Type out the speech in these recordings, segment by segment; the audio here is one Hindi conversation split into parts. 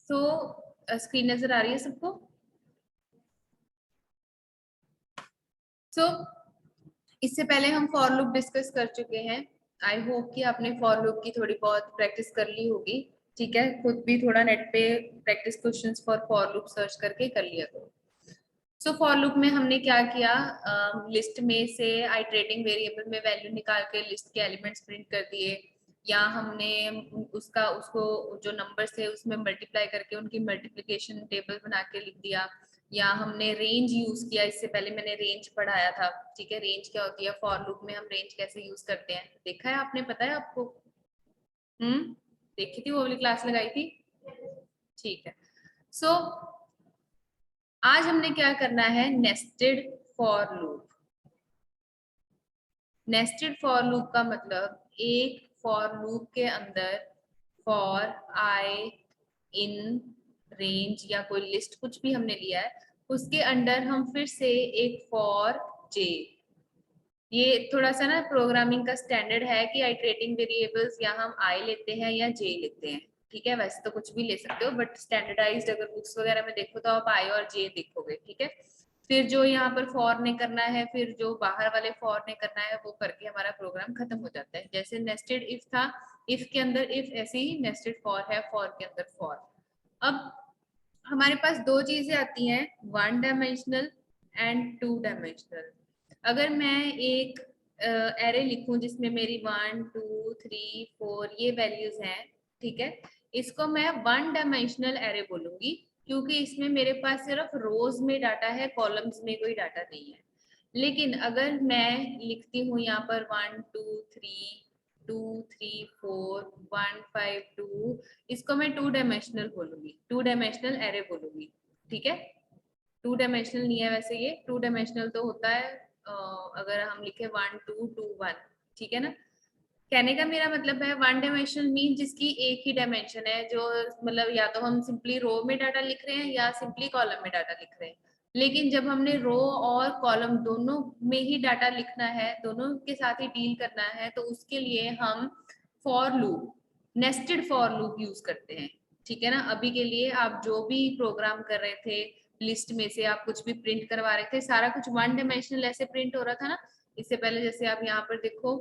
तो स्क्रीन नजर आ रही है सबको? इससे पहले हम फॉर लूप डिस्कस कर चुके हैं। आई होप कि आपने फॉर लूप की थोड़ी बहुत प्रैक्टिस कर ली होगी। ठीक है, खुद भी थोड़ा नेट पे practice questions for loop search करके कर लिया करो। सो फॉर लूप में हमने क्या किया, लिस्ट में से आइटरेटिंग वेरिएबल में वैल्यू निकाल के लिस्ट के एलिमेंट्स प्रिंट कर दिए, या हमने उसको जो नंबर्स थे उसमें मल्टीप्लाई करके उनकी मल्टीप्लिकेशन टेबल बना के लिख दिया, या हमने रेंज यूज किया। इससे पहले मैंने रेंज पढ़ाया था। ठीक है, रेंज क्या होती है, फॉर लूप में हम रेंज कैसे यूज करते हैं देखा है आपने, पता है आपको? देखी थी, वो वाली क्लास लगाई थी। ठीक है। सो आज हमने क्या करना है, nested for loop. Nested for loop का मतलब एक फॉर लूप के अंदर फॉर आई इन रेंज या कोई लिस्ट कुछ भी हमने लिया है, उसके अंडर हम फिर से एक फॉर जे। ये थोड़ा सा ना प्रोग्रामिंग का स्टैंडर्ड है कि आइटरेटिंग वेरिएबल्स या हम आई लेते हैं या जे लेते हैं। ठीक है, वैसे तो कुछ भी ले सकते हो, बट स्टैंडर्डाइज्ड अगर बुक्स वगैरह में देखो तो आप आई और जे देखोगे। ठीक है, फिर जो यहाँ पर फॉर ने करना है, फिर जो बाहर वाले फॉर ने करना है, वो करके हमारा प्रोग्राम खत्म हो जाता है। जैसे नेस्टेड इफ था, इफ के अंदर इफ, ऐसे ही नेस्टेड फॉर है, फॉर के अंदर फॉर। अब हमारे पास दो चीजें आती हैं, one dimensional and two dimensional. अगर मैं एक एरे लिखूं जिसमें मेरी 1 2 3 4 ये वैल्यूज हैं, ठीक है, इसको मैं वन डायमेंशनल एरे बोलूंगी, क्योंकि इसमें मेरे पास सिर्फ रोज में डाटा है, कॉलम्स में कोई डाटा नहीं है। लेकिन अगर मैं लिखती हूँ यहाँ पर 1 2 3 2 3 4 1 5 2, इसको मैं टू डायमेंशनल बोलूंगी, टू डायमेंशनल एरे बोलूंगी। ठीक है, टू डायमेंशनल नहीं है वैसे, ये टू डायमेंशनल तो होता है अगर हम लिखे 1 2 2 1। ठीक है ना, कहने का मेरा मतलब है वन डायमेंशनल मीन जिसकी एक ही डायमेंशन है, जो मतलब या तो हम सिंपली रो में डाटा लिख रहे हैं या सिंपली कॉलम में डाटा लिख रहे हैं। लेकिन जब हमने रो और कॉलम दोनों में ही डाटा लिखना है, दोनों के साथ ही डील करना है, तो उसके लिए हम for loop, nested for loop use करते हैं। ठीक है ना, अभी के लिए आप जो भी प्रोग्राम कर रहे थे, लिस्ट में से आप कुछ भी प्रिंट करवा रहे थे, सारा कुछ वन डायमेंशनल ऐसे प्रिंट हो रहा था ना। इससे पहले जैसे आप यहाँ पर देखो,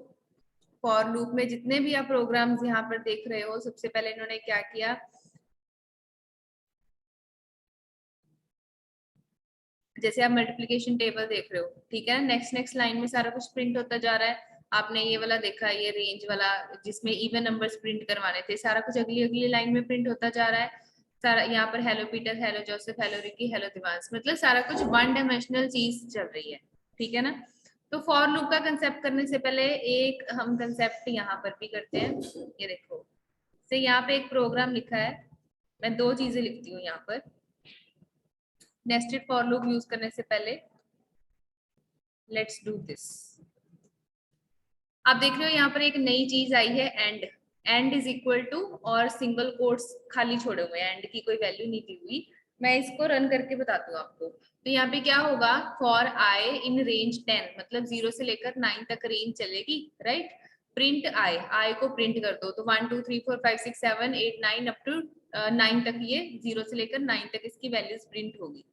फॉर लूप में जितने भी आप प्रोग्राम्स यहाँ पर देख रहे हो, सबसे पहले इन्होंने क्या किया, जैसे आप मल्टीप्लिकेशन टेबल देख रहे हो, ठीक है, नेक्स्ट नेक्स्ट लाइन में सारा कुछ प्रिंट होता जा रहा है। आपने ये वाला देखा, ये रेंज वाला जिसमें इवन नंबर्स प्रिंट करवाने थे, सारा कुछ अगली अगली लाइन में प्रिंट होता जा रहा है। सारा यहाँ पर hello Peter, hello Joseph, hello Ricky, hello Divansh, मतलब सारा कुछ वन डायमेंशनल चीज चल रही है। ठीक है ना, तो फॉर लूप का कंसेप्ट करने से पहले एक हम कंसेप्ट यहाँ पर भी करते हैं। ये देखो, से यहाँ पे एक प्रोग्राम लिखा है, मैं दो चीजें लिखती हूँ यहाँ पर नेस्टेड फॉर लूप यूज करने से पहले। Let's do this. आप देख रहे हो यहाँ पर एक नई चीज आई है, end. End is equal to और सिंगल कोट्स खाली छोड़े हुए हैं, एंड की कोई वैल्यू नहीं दी हुई। मैं इसको रन करके बताती हूँ आपको। तो यहाँ पे क्या होगा, फॉर आई इन रेंज 10, मतलब 0 से लेकर 9 तक रेंज चलेगी, राइट। प्रिंट आई, आई को प्रिंट कर दो, तो 1 2 3 4 5 6 7 8 9 अप टू 9 तक, ये 0 से लेकर 9 तक इसकी वैल्यूज प्रिंट होगी।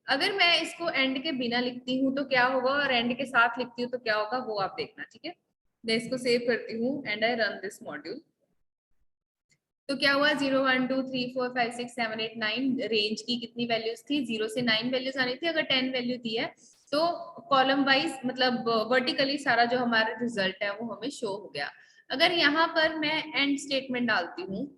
अगर मैं इसको एंड के बिना लिखती हूँ तो क्या होगा, और एंड के साथ लिखती हूँ तो क्या होगा, वो आप देखना। ठीक है, मैं इसको सेव करती हूँ and I run this module. तो क्या हुआ, 0 1 2 3 4 5 6 7 8 9 रेंज की कितनी वैल्यूज थी, 0 से 9 वैल्यूज आनी थी। अगर 10 वैल्यू दी है तो कॉलम वाइज मतलब वर्टिकली सारा जो हमारा रिजल्ट है वो हमें शो हो गया। अगर यहाँ पर मैं एंड स्टेटमेंट डालती हूँ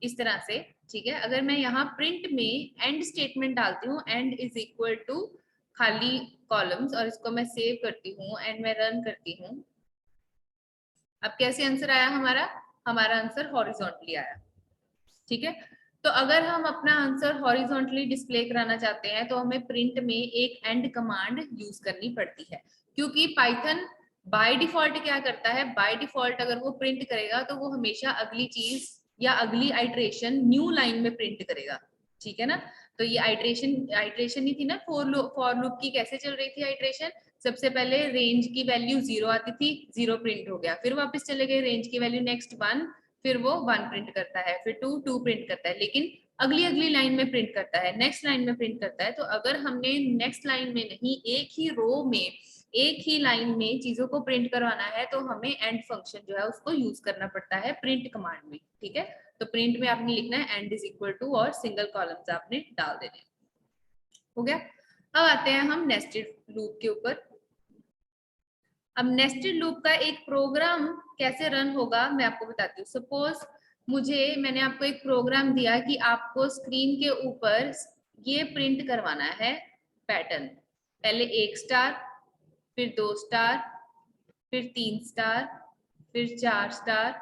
इस तरह से, ठीक है, अगर मैं यहाँ प्रिंट में एंड स्टेटमेंट डालती हूँ, एंड इज इक्वल टू खाली कॉलम्स, और इसको मैं सेव करती हूँ एंड मैं रन करती हूँ। अब कैसे आंसर आया हमारा, हमारा आंसर हॉरिजॉन्टली आया। ठीक है, तो अगर हम अपना आंसर हॉरिजॉन्टली डिस्प्ले कराना चाहते हैं तो हमें प्रिंट में एक एंड कमांड यूज करनी पड़ती है, क्योंकि पाइथन बाय डिफॉल्ट क्या करता है, बाय डिफॉल्ट अगर वो प्रिंट करेगा तो वो हमेशा अगली चीज या अगली आइट्रेशन न्यू लाइन में प्रिंट करेगा। ठीक है ना, तो ये आइट्रेशन ही थी ना, फॉर लूप की कैसे चल रही थी आइट्रेशन, सबसे पहले रेंज की वैल्यू 0 आती थी, 0 प्रिंट हो गया, फिर वापस चले गए रेंज की वैल्यू नेक्स्ट 1, फिर वो 1 प्रिंट करता है, फिर 2 प्रिंट करता है, लेकिन अगली अगली लाइन में प्रिंट करता है, नेक्स्ट लाइन में प्रिंट करता है। तो अगर हमने नेक्स्ट लाइन में नहीं, एक ही रो में एक ही लाइन में चीजों को प्रिंट करवाना है, तो हमें एंड फंक्शन जो है उसको यूज करना पड़ता है प्रिंट कमांड में। ठीक है, तो प्रिंट में आपने लिखना है एंड इज इक्वल टू और सिंगल कॉलम्स आपने डाल देने। हो गया। अब आते हैं हम नेस्टेड लूप के ऊपर। अब नेस्टेड लूप का एक प्रोग्राम कैसे रन होगा मैं आपको बताती हूँ। सपोज मैंने आपको एक प्रोग्राम दिया कि आपको स्क्रीन के ऊपर ये प्रिंट करवाना है पैटर्न, पहले 1 स्टार, फिर 2 स्टार, फिर 3 स्टार, फिर 4 स्टार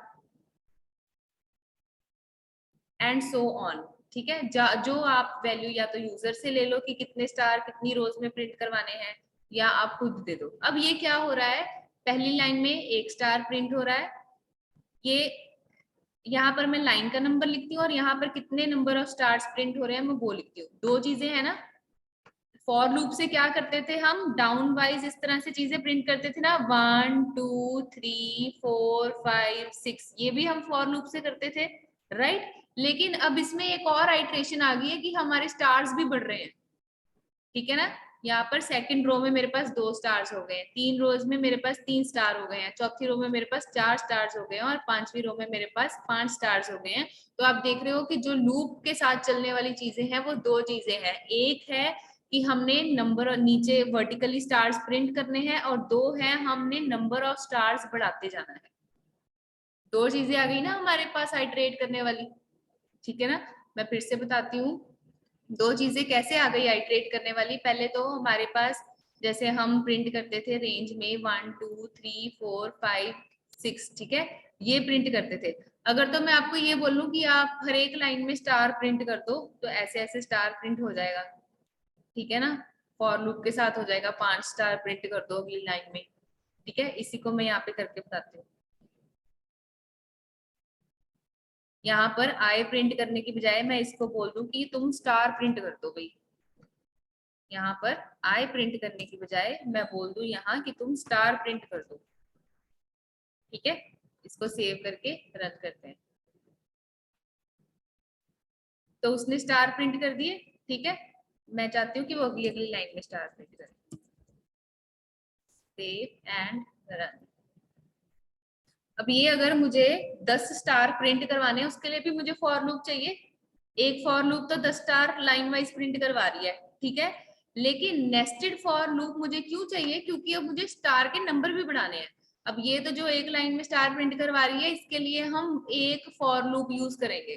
एंड सो ऑन। ठीक है, जो आप वैल्यू या तो यूजर से ले लो कि कितने स्टार कितनी रोज में प्रिंट करवाने हैं, या आप खुद दे दो। अब ये क्या हो रहा है, पहली लाइन में 1 स्टार प्रिंट हो रहा है, ये यहाँ पर मैं लाइन का नंबर लिखती हूँ और यहाँ पर कितने नंबर ऑफ स्टार्स प्रिंट हो रहे हैं मैं वो लिखती हूँ। दो चीजें है ना। फॉर लूप से क्या करते थे हम, डाउन वाइज इस तरह से चीजें प्रिंट करते थे ना, 1 2 3 4 5 6, ये भी हम फॉर लूप से करते थे, राइट। लेकिन अब इसमें एक और आइट्रेशन आ गई है कि हमारे स्टार्स भी बढ़ रहे हैं। ठीक है ना, यहाँ पर सेकंड रो में मेरे पास 2 स्टार्स हो गए हैं, 3 रोज में मेरे पास 3 स्टार हो गए हैं, चौथी रो में मेरे पास 4 स्टार्स हो गए हैं, और 5वीं रो में मेरे पास 5 स्टार्स हो गए हैं। तो आप देख रहे हो कि जो लूप के साथ चलने वाली चीजें हैं वो दो चीजें हैं, एक है कि हमने नंबर नीचे वर्टिकली स्टार्स प्रिंट करने हैं, और दो है हमने नंबर ऑफ स्टार्स बढ़ाते जाना है। दो चीजें आ गई ना हमारे पास आइटरेट करने वाली। ठीक है ना, मैं फिर से बताती हूँ दो चीजें कैसे आ गई आइटरेट करने वाली। पहले तो हमारे पास जैसे हम प्रिंट करते थे रेंज में 1 2 3 4 5 6, ठीक है, ये प्रिंट करते थे। अगर तो मैं आपको ये बोलूं कि आप हर एक लाइन में स्टार प्रिंट कर दो, तो ऐसे ऐसे स्टार प्रिंट हो जाएगा। ठीक है ना, फॉर लूप के साथ हो जाएगा, 5 स्टार प्रिंट कर दो अगली लाइन में। ठीक है, इसी को मैं यहाँ पे करके बताती हूँ। यहाँ पर आई प्रिंट करने की बजाय मैं इसको बोल दूं कि तुम स्टार प्रिंट कर दो भाई। यहाँ पर आई प्रिंट करने की बजाय मैं बोल दूं यहाँ कि तुम स्टार प्रिंट कर दो। ठीक है, इसको सेव करके रन करते हैं। तो उसने स्टार प्रिंट कर दिए। ठीक है, मैं चाहती हूँ कि वो अगली अगली लाइन में स्टार प्रिंट करे। Save and run. अब ये अगर मुझे 10 स्टार प्रिंट करवाने हैं उसके लिए भी मुझे फॉर लूप चाहिए। एक फॉर लूप तो 10 स्टार लाइन वाइज प्रिंट करवा रही है, ठीक है, लेकिन नेस्टेड फॉर लूप मुझे क्यों चाहिए, क्योंकि अब मुझे स्टार के नंबर भी बढ़ाने हैं। अब ये तो जो एक लाइन में स्टार प्रिंट करवा रही है इसके लिए हम एक फॉर लूप यूज करेंगे।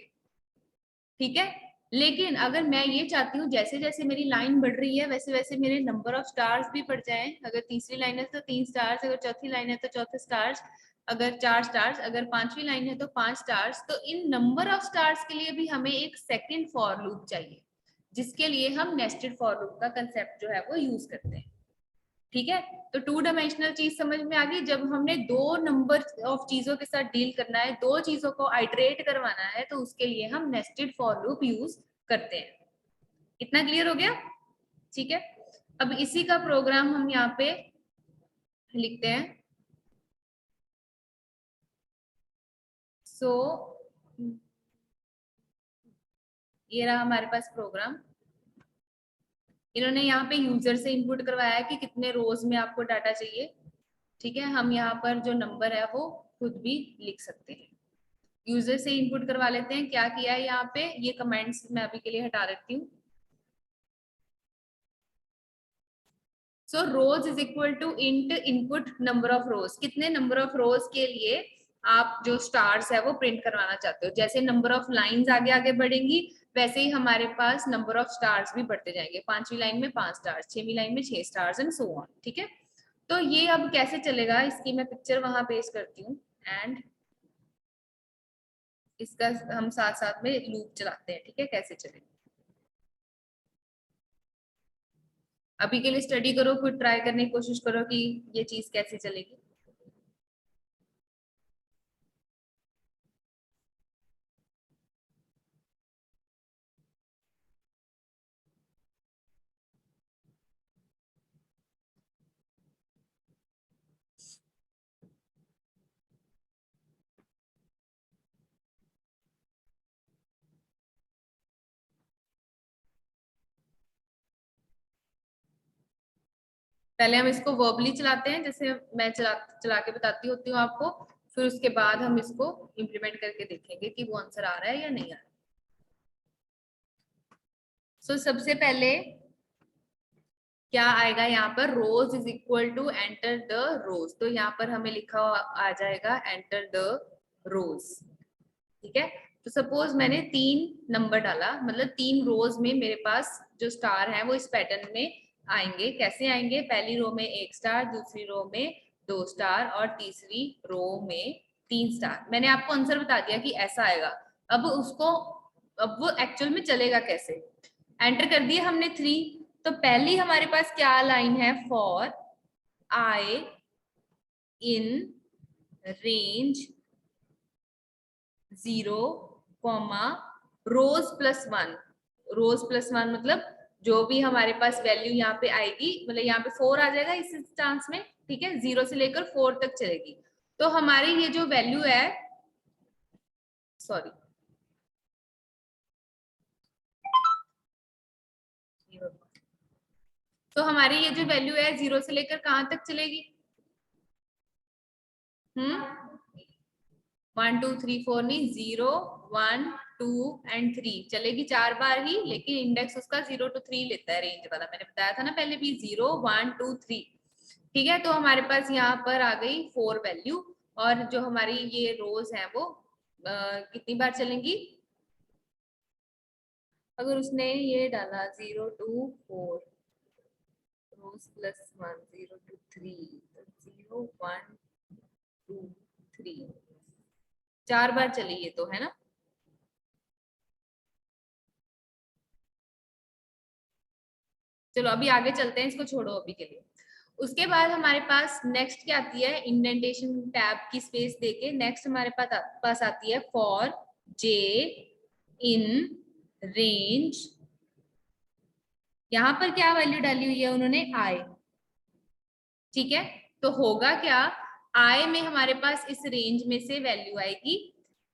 ठीक है, लेकिन अगर मैं ये चाहती हूँ जैसे जैसे मेरी लाइन बढ़ रही है वैसे वैसे मेरे नंबर ऑफ स्टार्स भी बढ़ जाएं, अगर तीसरी लाइन है तो 3 स्टार्स, अगर चौथी लाइन है तो चौथे स्टार्स, अगर 4 स्टार्स, अगर 5वीं लाइन है तो 5 स्टार्स, तो इन नंबर ऑफ स्टार्स के लिए भी हमें एक सेकंड फॉर लूप चाहिए, जिसके लिए हम नेस्टेड फॉर लूप का कंसेप्ट जो है वो यूज करते हैं। ठीक है, तो 2 डायमेंशनल चीज समझ में आ गई। जब हमने दो नंबर ऑफ चीजों के साथ डील करना है, दो चीजों को आइटरेट करवाना है, तो उसके लिए हम नेस्टेड फॉर लूप यूज करते हैं। इतना क्लियर हो गया। ठीक है, अब इसी का प्रोग्राम हम यहाँ पे लिखते हैं। सो ये रहा हमारे पास प्रोग्राम। इन्होंने यहाँ पे यूजर से इनपुट करवाया है कि कितने रोज में आपको डाटा चाहिए। ठीक है, हम यहाँ पर जो नंबर है वो खुद भी लिख सकते हैं। यूजर से इनपुट करवा लेते हैं। क्या किया है यहाँ पे, ये कमेंट्स मैं अभी के लिए हटा देती हूँ। So rows is equal to int input number of rows, कितने नंबर ऑफ रोज के लिए आप जो स्टार्स है वो प्रिंट करवाना चाहते हो। जैसे नंबर ऑफ लाइंस आगे आगे बढ़ेंगी वैसे ही हमारे पास नंबर ऑफ स्टार्स भी बढ़ते जाएंगे। 5वीं लाइन में 5 स्टार्स, 6वीं लाइन में 6 स्टार्स एंड सो ऑन। ठीक है, तो ये अब कैसे चलेगा इसकी मैं पिक्चर वहां पेस्ट करती हूँ, एंड इसका हम साथ साथ में लूप चलाते हैं। ठीक है, कैसे चलेगा अभी के लिए स्टडी करो, फिर ट्राई करने की कोशिश करो कि ये चीज कैसे चलेगी। पहले हम इसको वर्बली चलाते हैं, जैसे मैं चला के बताती होती हूँ आपको, फिर उसके बाद हम इसको इम्प्लीमेंट करके देखेंगे कि वो आंसर आ रहा है या नहीं आ रहा। सबसे पहले क्या आएगा यहाँ पर, rows is equal to enter the rows, तो यहाँ पर हमें लिखा आ जाएगा एंटर द रोज। ठीक है, तो सपोज मैंने 3 नंबर डाला, मतलब 3 रोज में मेरे पास जो स्टार है वो इस पैटर्न में आएंगे। कैसे आएंगे, पहली रो में 1 स्टार, दूसरी रो में 2 स्टार और तीसरी रो में 3 स्टार। मैंने आपको आंसर बता दिया कि ऐसा आएगा। अब वो एक्चुअल में चलेगा कैसे, एंटर कर दिया हमने 3, तो पहली हमारे पास क्या लाइन है, for I in range 0, rows plus 1। Rows plus 1 मतलब जो भी हमारे पास वैल्यू यहाँ पे आएगी, मतलब यहाँ पे 4 आ जाएगा इस चांस में। ठीक है, 0 से लेकर 4 तक चलेगी। तो हमारी ये जो वैल्यू है, सॉरी, तो हमारी ये जो वैल्यू है 0 से लेकर कहां तक चलेगी, 1 2 3 4 नहीं, 0 1 2 एंड 3 चलेगी 4 बार ही, लेकिन इंडेक्स उसका 0 to 3 लेता है, रेंज वाला। मैंने बताया था ना पहले भी, 0 1 2 3। ठीक है, तो हमारे पास यहाँ पर आ गई 4 वैल्यू, और जो हमारी ये रोज है वो कितनी बार चलेंगी, अगर उसने ये डाला 0 to 4 रोज प्लस 1 0 to 3, तो 0 1 2 3 4 बार चली ये तो, है ना। चलो अभी आगे चलते हैं, इसको छोड़ो अभी के लिए। उसके बाद हमारे पास नेक्स्ट क्या आती है, इंडेंटेशन टैब की स्पेस देके नेक्स्ट हमारे पास आती है फॉर जे इन रेंज। यहां पर क्या वैल्यू डाली हुई है उन्होंने, आई। ठीक है, तो होगा क्या, आई में हमारे पास इस रेंज में से वैल्यू आएगी,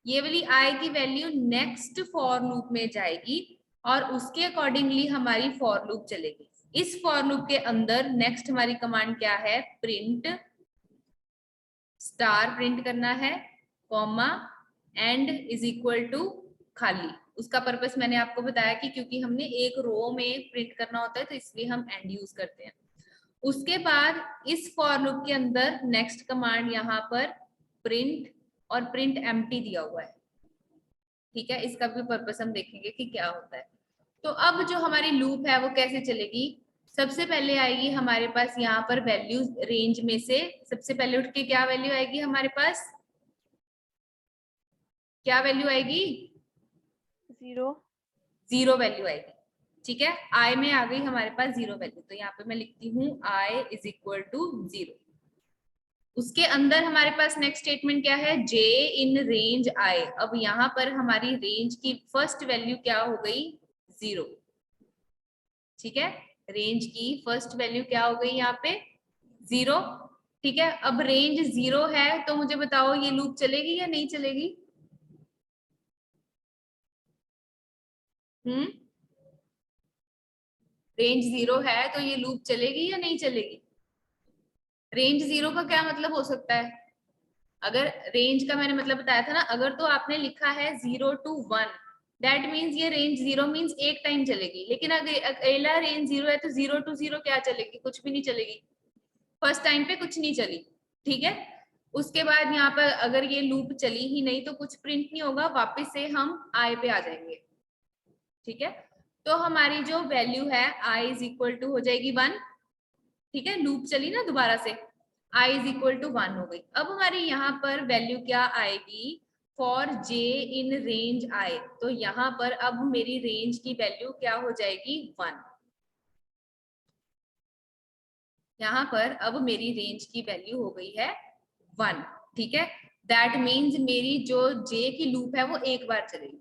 ये वाली आई की वैल्यू नेक्स्ट फॉर लूप में जाएगी और उसके अकॉर्डिंगली हमारी फॉर लूप चलेगी। इस फॉर लूप के अंदर नेक्स्ट हमारी कमांड क्या है, प्रिंट स्टार प्रिंट करना है, comma end is equal to खाली। उसका पर्पस मैंने आपको बताया कि क्योंकि हमने एक रो में प्रिंट करना होता है तो इसलिए हम एंड यूज करते हैं। उसके बाद इस फॉर लूप के अंदर नेक्स्ट कमांड यहाँ पर प्रिंट और प्रिंट एम्प्टी दिया हुआ है। ठीक है, इसका भी पर्पस हम देखेंगे कि क्या होता है। तो अब जो हमारी लूप है वो कैसे चलेगी, सबसे पहले आएगी हमारे पास यहाँ पर वैल्यू रेंज में से, सबसे पहले उठ के क्या वैल्यू आएगी हमारे पास, क्या वैल्यू आएगी, 0 वैल्यू आएगी। ठीक है, आई में आ गई हमारे पास 0 वैल्यू, तो यहाँ पे मैं लिखती हूँ आई इज इक्वल टू 0। उसके अंदर हमारे पास नेक्स्ट स्टेटमेंट क्या है, जे इन रेंज आई। अब यहाँ पर हमारी रेंज की फर्स्ट वैल्यू क्या हो गई, 0। ठीक है, रेंज की फर्स्ट वैल्यू क्या हो गई यहाँ पे, 0। ठीक है, अब रेंज 0 है तो मुझे बताओ ये लूप चलेगी या नहीं चलेगी, रेंज 0 है तो ये लूप चलेगी या नहीं चलेगी। रेंज 0 का क्या मतलब हो सकता है, अगर रेंज का मैंने मतलब बताया था ना, अगर तो आपने लिखा है 0 to 1, दैट मीन्स ये रेंज 0 मीन्स एक टाइम चलेगी। लेकिन अगर अकेला रेंज 0 है तो 0 to 0 क्या चलेगी, कुछ भी नहीं चलेगी, फर्स्ट टाइम पे कुछ नहीं चली। ठीक है, उसके बाद यहाँ पर अगर ये लूप चली ही नहीं तो कुछ प्रिंट नहीं होगा, वापस से हम आई पे आ जाएंगे। ठीक है, तो हमारी जो वैल्यू है आई इज इक्वल टू हो जाएगी 1। ठीक है, लूप चली ना दोबारा से, i इज इक्वल टू 1 हो गई। अब हमारी यहाँ पर वैल्यू क्या आएगी, for j in range i, तो यहाँ पर अब मेरी रेंज की वैल्यू क्या हो जाएगी, 1। यहाँ पर अब मेरी रेंज की वैल्यू हो गई है 1। ठीक है, दैट मीन्स मेरी जो j की लूप है वो एक बार चलेगी,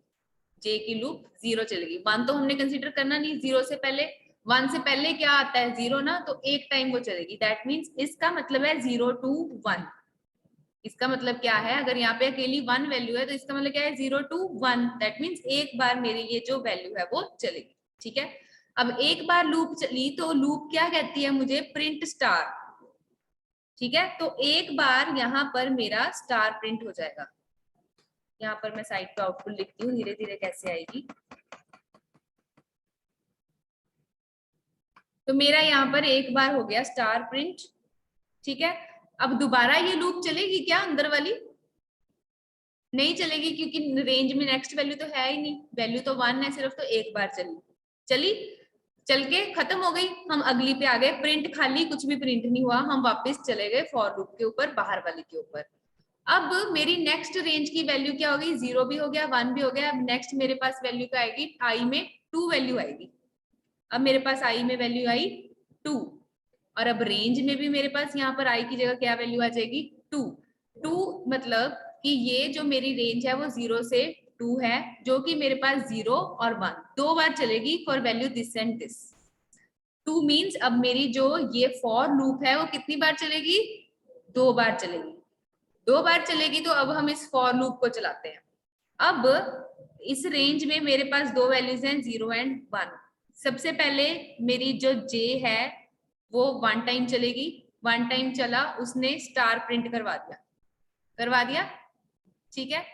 j की लूप 0 चलेगी। 1 तो हमने कंसीडर करना नहीं, 0 से पहले, 1 से पहले क्या आता है 0 ना, तो एक टाइम वो चलेगी। दैट मीन्स इसका मतलब है 0 to 1। इसका मतलब क्या है, अगर यहाँ पे अकेली 1 वैल्यू है तो इसका मतलब क्या है, 0 to 1। दैट मीन्स एक बार मेरी ये जो वैल्यू है वो चलेगी। ठीक है, अब एक बार लूप चली तो लूप क्या कहती है मुझे, प्रिंट स्टार। ठीक है, तो एक बार यहाँ पर मेरा स्टार प्रिंट हो जाएगा। यहाँ पर मैं साइड पे आउटपुट लिखती हूँ धीरे धीरे कैसे आएगी। तो मेरा यहाँ पर एक बार हो गया स्टार प्रिंट। ठीक है, अब दोबारा ये लूप चलेगी क्या अंदर वाली? नहीं चलेगी, क्योंकि रेंज में नेक्स्ट वैल्यू तो है ही नहीं, वैल्यू तो 1 है सिर्फ, तो एक बार चली चली चल के खत्म हो गई। हम अगली पे आ गए, प्रिंट खाली, कुछ भी प्रिंट नहीं हुआ, हम वापस चले गए फॉर लूप के ऊपर, बाहर वाली के ऊपर। अब मेरी नेक्स्ट रेंज की वैल्यू क्या होगी, 0 भी हो गया 1 भी हो गया। अब नेक्स्ट मेरे पास वैल्यू क्या आएगी, आई में 2 वैल्यू आएगी। अब मेरे पास आई में वैल्यू आई 2, और अब रेंज में भी मेरे पास यहाँ पर आई की जगह क्या वैल्यू आ जाएगी, 2। 2 मतलब कि ये जो मेरी रेंज है वो 0 से 2 है, जो कि मेरे पास 0 और 1 दो बार चलेगी for value this and this. 2 means अब मेरी जो ये फॉर लूप है वो कितनी बार चलेगी, 2 बार चलेगी। 2 बार चलेगी, तो अब हम इस फॉर लूप को चलाते हैं। अब इस रेंज में मेरे पास दो वैल्यूज हैं, 0 एंड 1। सबसे पहले मेरी जो j है वो 1 टाइम चलेगी। 1 टाइम चला, उसने स्टार प्रिंट करवा दिया। ठीक है,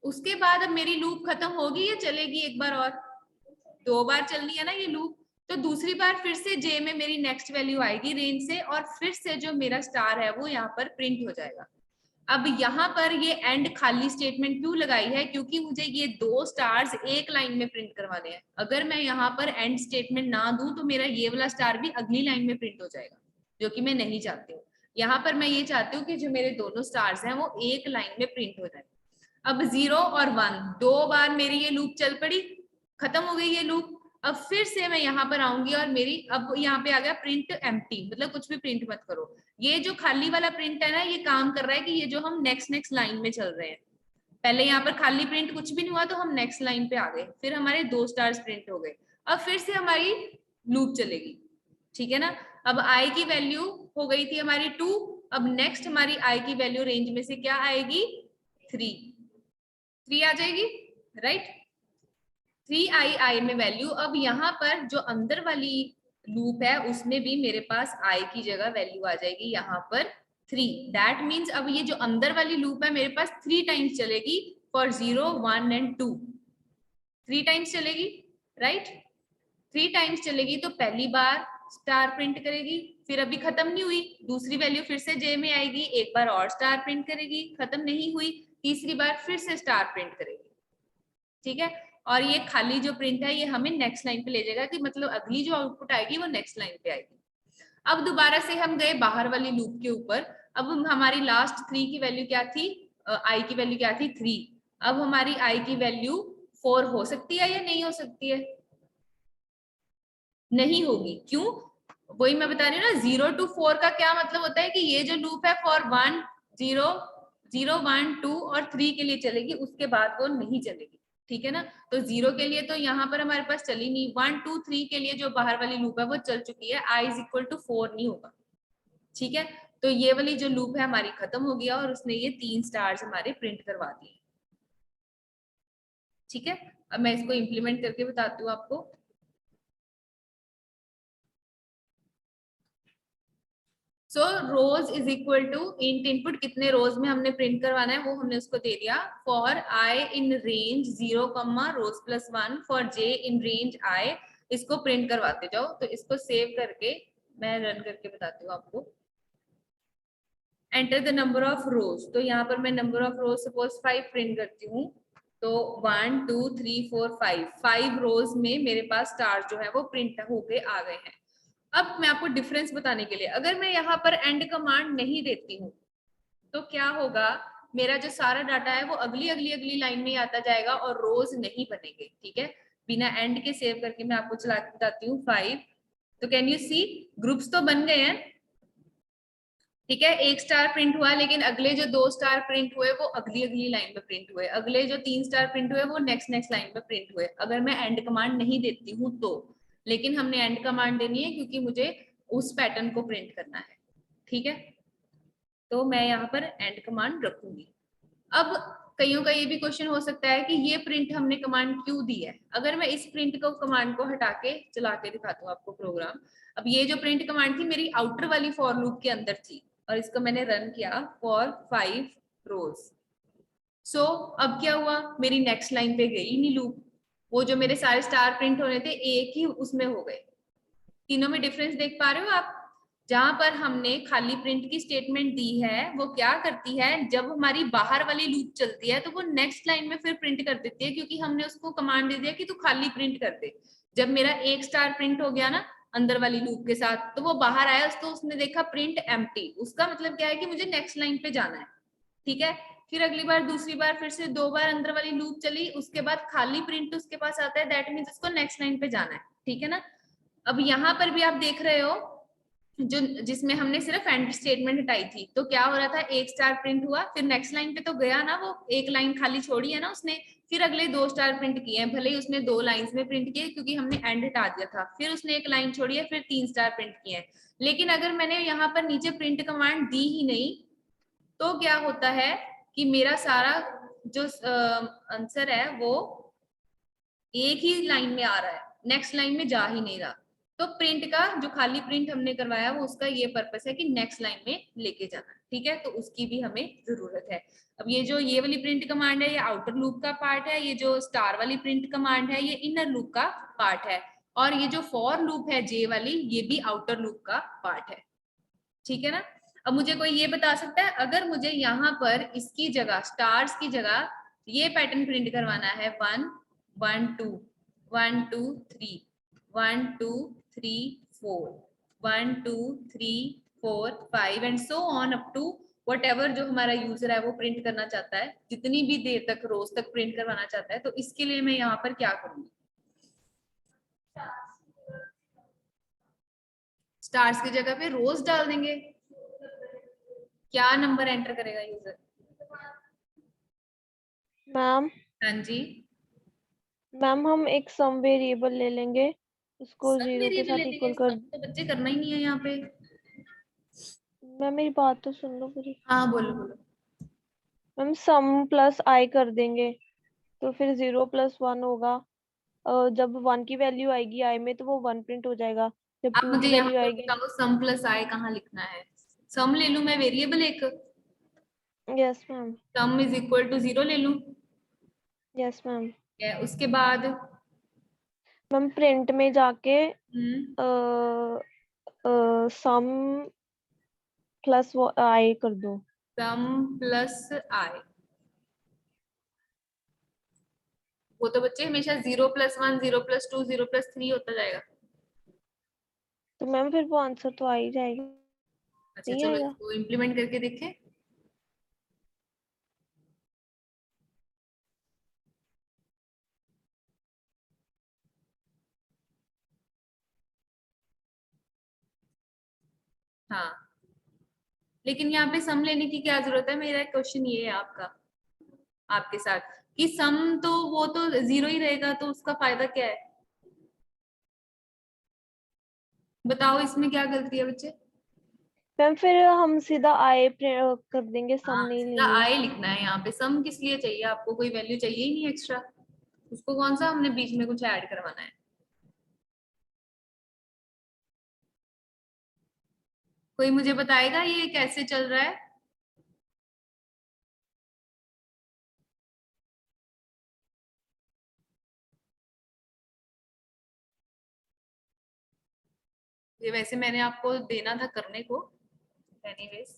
उसके बाद अब मेरी लूप खत्म होगी या चलेगी एक बार और? 2 बार चलनी है ना ये लूप, तो दूसरी बार फिर से j में मेरी नेक्स्ट वैल्यू आएगी रेंज से, और फिर से जो मेरा स्टार है वो यहाँ पर प्रिंट हो जाएगा। अब यहाँ पर ये एंड खाली स्टेटमेंट क्यों लगाई है, क्योंकि मुझे ये दो स्टार्स एक लाइन में प्रिंट करवाने हैं। अगर मैं यहाँ पर एंड स्टेटमेंट ना दूं तो मेरा ये वाला स्टार भी अगली लाइन में प्रिंट हो जाएगा, जो कि मैं नहीं चाहती हूँ। यहाँ पर मैं ये चाहती हूँ कि जो मेरे दोनों स्टार्स हैं वो एक लाइन में प्रिंट हो जाए। अब 0 और 1 दो बार मेरी ये लूप चल पड़ी, खत्म हो गई ये लूप। अब फिर से मैं यहाँ पर आऊंगी और मेरी अब यहाँ पे आ गया प्रिंट एम्प्टी, मतलब कुछ भी प्रिंट मत करो। ये जो खाली वाला प्रिंट है ना, ये काम कर रहा है कि ये जो हम नेक्स्ट लाइन में चल रहे हैं, पहले यहाँ पर खाली प्रिंट कुछ भी नहीं हुआ तो हम नेक्स्ट लाइन पे आ गए, फिर हमारे 2 स्टार्स प्रिंट हो गए। अब फिर से हमारी लूप चलेगी। ठीक है ना, अब आई की वैल्यू हो गई थी हमारी 2। अब नेक्स्ट हमारी आई की वैल्यू रेंज में से क्या आएगी, 3 आ जाएगी, राइट। 3 में वैल्यू। अब यहाँ पर जो अंदर वाली लूप है उसमें भी मेरे पास आई की जगह वैल्यू आ जाएगी यहाँ पर 3। दैट मीन्स अब ये जो अंदर वाली लूप है मेरे पास 3 टाइम्स चलेगी फॉर 0 1 एंड 2। 3 टाइम्स चलेगी, राइट। 3 टाइम्स चलेगी तो पहली बार स्टार प्रिंट करेगी, फिर अभी खत्म नहीं हुई, दूसरी वैल्यू फिर से जे में आएगी, एक बार और स्टार प्रिंट करेगी, खत्म नहीं हुई, तीसरी बार फिर से स्टार प्रिंट करेगी। ठीक है, और ये खाली जो प्रिंट है ये हमें नेक्स्ट लाइन पे ले जाएगा, कि मतलब अगली जो आउटपुट आएगी वो नेक्स्ट लाइन पे आएगी। अब दोबारा से हम गए बाहर वाली लूप के ऊपर। अब हमारी लास्ट 3 की वैल्यू क्या थी, आई की वैल्यू क्या थी, 3। अब हमारी आई की वैल्यू 4 हो सकती है या नहीं हो सकती है? नहीं होगी, क्यों? वही मैं बता रही हूँ ना, 0 to 4 का क्या मतलब होता है कि ये जो लूप है फॉर 1 0 0 1 2 और 3 के लिए चलेगी, उसके बाद वो नहीं चलेगी। ठीक है ना, तो 0 के लिए तो यहाँ पर हमारे पास चली नहीं, 1 2 3 के लिए जो बाहर वाली लूप है वो चल चुकी है, i इज इक्वल टू 4 नहीं होगा। ठीक है, तो ये वाली जो लूप है हमारी खत्म हो गया और उसने ये 3 स्टार्स हमारे प्रिंट करवा दिए। ठीक है, अब मैं इसको इम्प्लीमेंट करके बताती हूँ आपको। So rows is equal to int input, कितने रोज में हमने प्रिंट करवाना है वो हमने उसको दे दिया, for I in range 0 rows plus 1 for j in range i. इसको प्रिंट करवाते जाओ। तो इसको सेव करके मैं रन करके बताती हूँ आपको। एंटर द नंबर ऑफ रोज, तो यहाँ पर मैं number of rose suppose 5 print करती हूँ, तो 1 2 3 4 5 रोज में मेरे पास स्टार जो है वो प्रिंट होके आ गए हैं। अब मैं आपको डिफरेंस बताने के लिए, अगर मैं यहाँ पर एंड कमांड नहीं देती हूँ तो क्या होगा, मेरा जो सारा डाटा है वो अगली अगली अगली लाइन में आता जाएगा और रोज नहीं बनेंगे। ठीक है, बिना एंड के सेव करके मैं आपको चला के बताती हूँ 5। तो कैन यू सी, ग्रुप्स तो बन गए हैं। ठीक है, एक स्टार प्रिंट हुआ, लेकिन अगले जो 2 स्टार प्रिंट हुए वो अगली अगली लाइन में प्रिंट हुए, अगले जो 3 स्टार प्रिंट हुए वो नेक्स्ट लाइन में प्रिंट हुए, अगर मैं एंड कमांड नहीं देती हूँ तो। लेकिन हमने एंड कमांड देनी है क्योंकि मुझे उस पैटर्न को प्रिंट करना है। ठीक है, तो मैं यहाँ पर एंड कमांड रखूंगी। अब कईयों का ये भी क्वेश्चन हो सकता है कि ये प्रिंट हमने कमांड क्यों दी है। अगर मैं इस प्रिंट को कमांड को हटा के चला के दिखाता हूँ आपको प्रोग्राम। अब ये जो प्रिंट कमांड थी मेरी आउटर वाली फॉर लूप के अंदर थी और इसको मैंने रन किया फॉर 5 रोज। सो अब क्या हुआ, मेरी नेक्स्ट लाइन पे गई नहीं लूप, वो जो मेरे सारे स्टार प्रिंट होने थे एक ही उसमें हो गए। तीनों में डिफरेंस देख पा रहे हो आप। जहां पर हमने खाली प्रिंट की स्टेटमेंट दी है वो क्या करती है, जब हमारी बाहर वाली लूप चलती है तो वो नेक्स्ट लाइन में फिर प्रिंट कर देती है, क्योंकि हमने उसको कमांड दे दिया कि तू खाली प्रिंट कर दे। जब मेरा एक स्टार प्रिंट हो गया ना अंदर वाली लूप के साथ, तो वो बाहर आया तो उसने देखा प्रिंट एम्प्टी, उसका मतलब क्या है कि मुझे नेक्स्ट लाइन पे जाना है। ठीक है, फिर अगली बार दूसरी बार फिर से 2 बार अंदर वाली लूप चली, उसके बाद खाली प्रिंट उसके पास आता है, दैट मीन्स उसको नेक्स्ट लाइन पे जाना है। ठीक है ना। अब यहाँ पर भी आप देख रहे हो जो जिसमें हमने सिर्फ एंड स्टेटमेंट हटाई थी, तो क्या हो रहा था, एक स्टार प्रिंट हुआ, फिर नेक्स्ट लाइन पे तो गया ना, वो एक लाइन खाली छोड़ी है ना उसने, फिर अगले 2 स्टार प्रिंट किए हैं, भले ही उसने 2 लाइंस में प्रिंट किए क्योंकि हमने एंड हटा दिया था, फिर उसने एक लाइन छोड़ी है, फिर 3 स्टार प्रिंट किए हैं। लेकिन अगर मैंने यहाँ पर नीचे प्रिंट कमांड दी ही नहीं तो क्या होता है कि मेरा सारा जो आंसर है वो एक ही लाइन में आ रहा है, नेक्स्ट लाइन में जा ही नहीं रहा। तो प्रिंट का जो खाली प्रिंट हमने करवाया वो उसका ये पर्पस है कि नेक्स्ट लाइन में लेके जाना। ठीक है, तो उसकी भी हमें जरूरत है। अब ये जो ये वाली प्रिंट कमांड है ये आउटर लूप का पार्ट है, ये जो स्टार वाली प्रिंट कमांड है ये इनर लूप का पार्ट है, और ये जो फॉर लूप है जे वाली ये भी आउटर लूप का पार्ट है। ठीक है ना। अब मुझे कोई ये बता सकता है, अगर मुझे यहाँ पर इसकी जगह स्टार्स की जगह ये पैटर्न प्रिंट करवाना है 1 1 2 1 2 3 1 2 3 4 1 2 3 4 5 and so on up to whatever जो हमारा यूजर है वो प्रिंट करना चाहता है, जितनी भी देर तक रोज तक प्रिंट करवाना चाहता है, तो इसके लिए मैं यहाँ पर क्या करूंगी, स्टार्स की जगह पे रोज डाल देंगे। क्या नंबर एंटर करेगा यूजर। मैम हाँ जी। मैम हम एक सम वेरिएबल ले लेंगे, उसको सब 0 के वेरिएबल ले साथ लेंगे, इक्वल कर। सब तो बच्चे करना ही नहीं है यहाँ पे। मैम मेरी बात तो सुन लो पूरी। हाँ बोलो बोलो। मैम सम प्लस आई कर देंगे तो फिर 0 + 1 होगा। जब 1 की वैल्यू आएगी आई में तो वो 1 प्रिंट हो जाएगा, जब आप 2 मुझे की यहाँ वैल्यू पर आएगी। बताओ सम प्लस आई कहाँ लिखना है। सम ले लूं मैं वेरिएबल एक, yes ma'am. Sum is equal to 0 ले लूं। Yes ma'am. उसके बाद मैम प्रिंट में जाके हम्म सम प्लस वो आई कर दो। सम प्लस आई, वो तो बच्चे हमेशा 0 + 1 0 + 2 0 + 3 होता जाएगा। तो मैम फिर वो आंसर तो आ ही जाएगा, अच्छा नहीं चलो आएगा। इसको इम्प्लीमेंट करके देखें। हाँ, लेकिन यहाँ पे सम लेने की क्या जरूरत है, मेरा क्वेश्चन ये है आपका आपके साथ कि सम तो वो तो 0 ही रहेगा, तो उसका फायदा क्या है, बताओ इसमें क्या गलती है बच्चे। मैम फिर हम सीधा आई कर देंगे, सम हाँ नहीं सीधा लेंगे। आए लिखना है यहाँ पे, सम किस लिए चाहिए आपको, कोई वैल्यू चाहिए ही नहीं एक्स्ट्रा, उसको कौन सा हमने बीच में कुछ ऐड करवाना है। कोई मुझे बताएगा ये कैसे चल रहा है। ये वैसे मैंने आपको देना था करने को, एनीवेज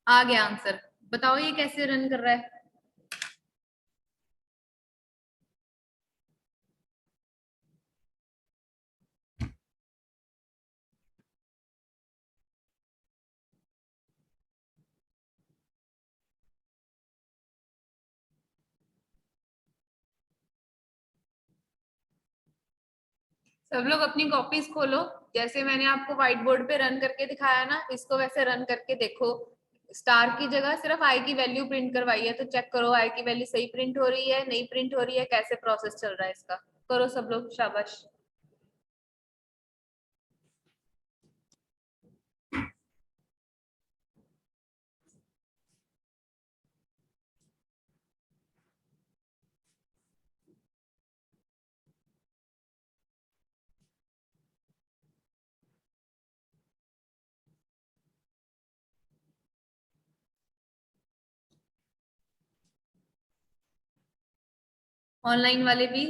आ गया आंसर। बताओ ये कैसे रन कर रहा है। सब लोग अपनी कॉपीज खोलो, जैसे मैंने आपको व्हाइट बोर्ड पे रन करके दिखाया ना, इसको वैसे रन करके देखो। स्टार की जगह सिर्फ आई की वैल्यू प्रिंट करवाई है, तो चेक करो आई की वैल्यू सही प्रिंट हो रही है नहीं प्रिंट हो रही है, कैसे प्रोसेस चल रहा है इसका। करो सब लोग, शाबाश। ऑनलाइन वाले भी